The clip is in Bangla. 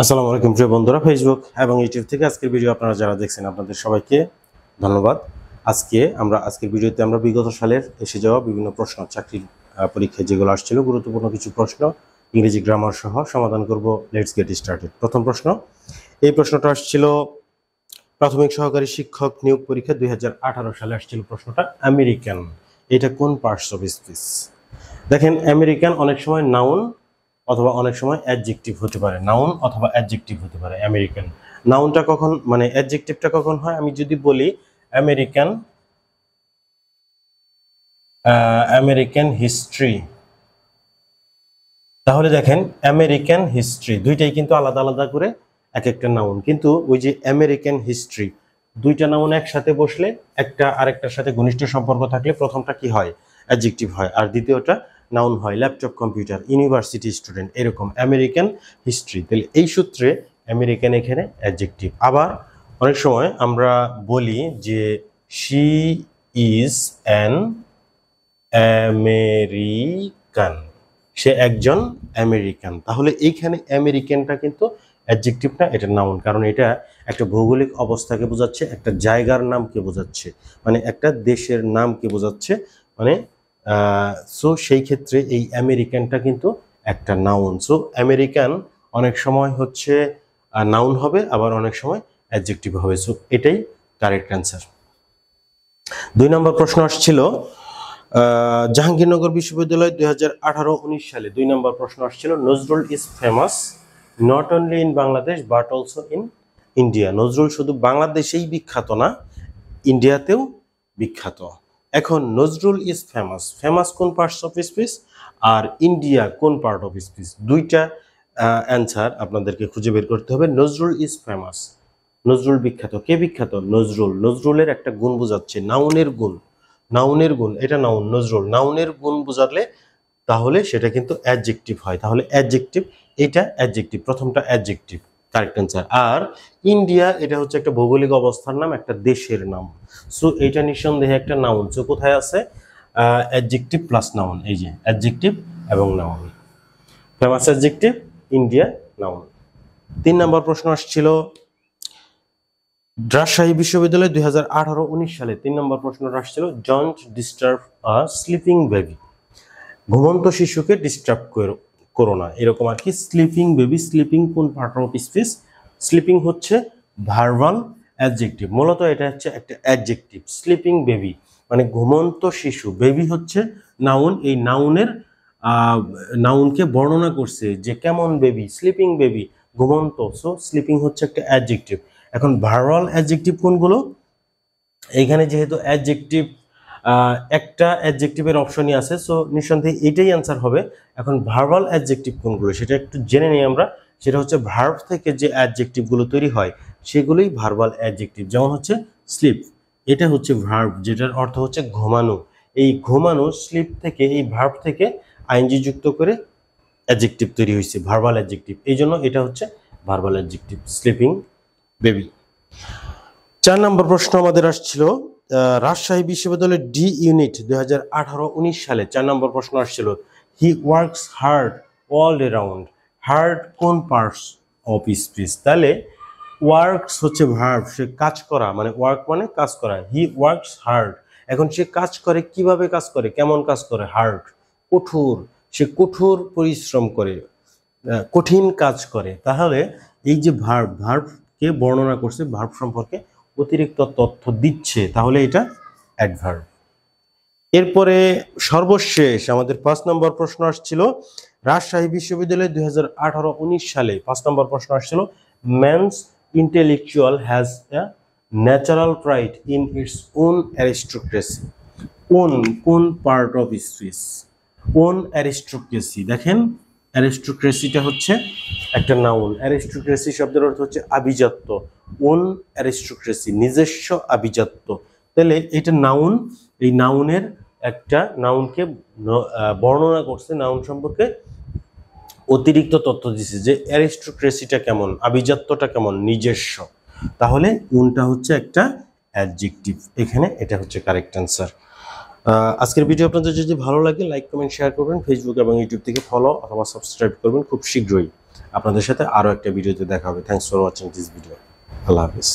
আসসালামু আলাইকুম প্রিয় বন্ধুরা, ফেসবুক এবং ইউটিউব থেকে আজকের ভিডিও আপনারা যারা দেখছেন আপনাদের সবাইকে ধন্যবাদ। আজকের ভিডিওতে আমরা বিগত সালের এসে যাওয়া বিভিন্ন প্রশ্ন, চাকরির পরীক্ষায় যেগুলো আসছিল গুরুত্বপূর্ণ কিছু প্রশ্ন ইংরেজি গ্রামার সহ সমাধান করব। Let's get started. প্রথম প্রশ্ন, এই প্রশ্নটা আসছিল প্রাথমিক সহকারী শিক্ষক নিয়োগ পরীক্ষা 2018 সালে আসছিল প্রশ্নটা। আমেরিকান এটা কোন পার্টস অফ স্পিচ? দেখেন, আমেরিকান অনেক সময় নাউন অথবা অনেক সময় অ্যাডজেক্টিভ হতে পারে, নাউন অথবা অ্যাডজেক্টিভ হতে পারে। আমেরিকান নাউনটা কখন, মানে অ্যাডজেক্টিভটা কখন হয়? আমি যদি বলি আমেরিকান হিস্ট্রি, তাহলে দেখেন আমেরিকান হিস্ট্রি দুইটাই কিন্তু আলাদা আলাদা করে এক একটা নাউন, কিন্তু ওই যে আমেরিকান হিস্ট্রি দুইটা নাউন একসাথে বসলে একটা আরেকটার সাথে ঘনিষ্ঠ সম্পর্ক থাকলে প্রথমটা কি হয়? অ্যাডজেক্টিভ হয়, আর দ্বিতীয়টা নাউন হয়। ল্যাপটপ, কম্পিউটার, ইউনিভার্সিটি স্টুডেন্ট, এরকম আমেরিকান হিস্ট্রি। তাহলে এই সূত্রে আমেরিকান এখানে অ্যাডজেক্টিভ। আবার অনেক সময় আমরা বলি যে শি ইজ অ্যান আমেরিকান, সে একজন আমেরিকান। তাহলে এইখানে আমেরিকানটা কিন্তু অ্যাডজেক্টিভ না, এটা নাউন, কারণ এটা একটা ভৌগোলিক অবস্থাকে বোঝাচ্ছে, একটা জায়গার নামকে বোঝাচ্ছে, মানে একটা দেশের নামকে বোঝাচ্ছে, মানে সো সেই ক্ষেত্রে এই আমেরিকানটা কিন্তু একটা নাউন। সো আমেরিকান অনেক সময় হচ্ছে নাউন হবে, আবার অনেক সময় অ্যাডজেক্টিভ হবে। সো এটাই কারেক্ট অ্যান্সার। 2 নম্বর প্রশ্ন আসছিল জাহাঙ্গীরনগর বিশ্ববিদ্যালয় 2018-19 সালে 2 নম্বর প্রশ্ন আসছিল Nazrul is famous not only in Bangladesh but also in India. Nazrul শুধু বাংলাদেশেই বিখ্যাত না, ইন্ডিয়াতেও বিখ্যাত। এখন নজরুল ইজ ফেমাস, ফেমাস কোন পার্টস অফ স্পিচ আর ইন্ডিয়া কোন পার্ট অফ স্পিচ, দুইটা অ্যান্সার আপনাদেরকে খুঁজে বের করতে হবে। নজরুল ইজ ফেমাস, নজরুল বিখ্যাত। কে বিখ্যাত? নজরুল। নজরুলের একটা গুণ বোঝাচ্ছে, নাউনের গুণ, নাউনের গুণ, এটা নাউন। নজরুল নাউনের গুণ বোঝালে তাহলে সেটা কিন্তু অ্যাডজেক্টিভ হয়। তাহলে অ্যাডজেক্টিভ, এটা অ্যাডজেক্টিভ, প্রথমটা অ্যাডজেক্টিভ, কারেক্ট অ্যান্সার। আর ইন্ডিয়া এটা হচ্ছে একটা ভৌগোলিক অবস্থার নাম, একটা দেশের নাম। সো এটা নিঃসন্দেহে একটা নাউন। সো কোথায় আছে? অ্যাডজেক্টিভ প্লাস নাউন, এই যে অ্যাডজেক্টিভ এবং noun. Famous adjective, India noun. 3 নম্বর প্রশ্ন আসছিল রাজশাহী বিশ্ববিদ্যালয় 2018-19 সালে 3 নম্বর প্রশ্নটা আসছিল don't disturb a sleeping baby. ঘুমন্ত শিশুকে ডিস্টার্ব করো না, এরকম আর কি। স্লিপিং বেবি, স্লিপিং কোন পার্ট অফ স্পিচ? স্লিপিং হচ্ছে ভার্বাল অ্যাডজেক্টিভ, মূলত এটা হচ্ছে একটা অ্যাডজেক্টিভ। স্লিপিং বেবি মানে ঘুমন্ত শিশু, বেবি হচ্ছে নাউন, এই নাউনের নাউনকে বর্ণনা করছে যে কেমন বেবি, স্লিপিং বেবি, ঘুমন্ত। সো স্লিপিং হচ্ছে একটা অ্যাডজেক্টিভ। এখন ভার্বাল অ্যাডজেক্টিভ কোনগুলো? এইখানে যেহেতু অ্যাডজেক্টিভ একটা অ্যাডজেক্টিভের অপশনই আছে, সো নিঃসন্দেহে এটাই অ্যান্সার হবে। এখন ভার্বাল অ্যাডজেক্টিভ কোনগুলো সেটা একটু জেনে নিই আমরা। সেটা হচ্ছে ভার্ব থেকে যে অ্যাডজেক্টিভগুলো তৈরি হয় সেগুলোই ভার্বাল অ্যাডজেক্টিভ। যেমন হচ্ছে স্লিপ, এটা হচ্ছে ভার্ব, যেটার অর্থ হচ্ছে ঘুমানো। এই ঘুমানো, স্লিপ থেকে, এই ভার্ব থেকে আইএনজি যুক্ত করে অ্যাডজেক্টিভ তৈরি হয়েছে, ভার্বাল অ্যাডজেক্টিভ। এই জন্য এটা হচ্ছে ভার্বাল অ্যাডজেক্টিভ, স্লিপিং বেবি। 4 নম্বর প্রশ্ন আমাদের আসছিল রাজশাহী বিশ্ববিদ্যালয়ের ডি ইউনিট 2018-19 সালে 4 নম্বর প্রশ্ন আসছিল he works hard all around. Hard কোন পার্টস অফ স্পিচ? তাহলে ওয়ার্কস হচ্ছে ভার্ব, সে কাজ করা, মানে ওয়ার্ক মানে কাজ করা। হি ওয়ার্কস হার্ড, এখন সে কাজ করে, কিভাবে কাজ করে, কেমন কাজ করে? হার্ড, কঠোর, সে কঠোর পরিশ্রম করে, কঠিন কাজ করে। তাহলে এই যে ভার্ব, ভার্বকে বর্ণনা করছে, ভার্ব সম্পর্কে অতিরিক্ত তথ্য দিচ্ছে, তাহলে এটা অ্যাডভার্ব। এরপরে সর্বশেষ আমাদের 5 নম্বর প্রশ্ন আসছিল রাজশাহী বিশ্ববিদ্যালয় 2018-19 সালে 5 নম্বর প্রশ্ন আসছিল man's intellectual has a natural pride in its own aristocracy. কোন part of speech? Own aristocracy. দেখেন, অ্যারিস্টোক্রেসিটা হচ্ছে একটা নাউন। অ্যারিস্টোক্রেসি শব্দের অর্থ হচ্ছে আভিজাত্য। ওন অ্যারিস্টোক্রেসি, নিজস্ব আভিজাত্য। তাহলে এটা নাউন, এই নাউনের একটা নাউনকে বর্ণনা করছে, নাউন সম্পর্কে অতিরিক্ত তথ্য দিচ্ছে যে অ্যারিস্টোক্রেসিটা কেমন, আভিজাত্যটা কেমন, নিজস্ব। তাহলে কোনটা হচ্ছে একটা অ্যাডজেক্টিভ, এখানে এটা হচ্ছে কারেক্ট অ্যান্সার। আজকের ভিডিও আপনাদের যদি ভালো লাগে লাইক, কমেন্ট, শেয়ার করবেন। ফেসবুক এবং ইউটিউব থেকে ফলো অথবা সাবস্ক্রাইব করবেন খুব শীঘ্রই। আপনাদের সাথে আরও একটা ভিডিওতে দেখা হবে। Thanks for watching this video. Allah Hafiz.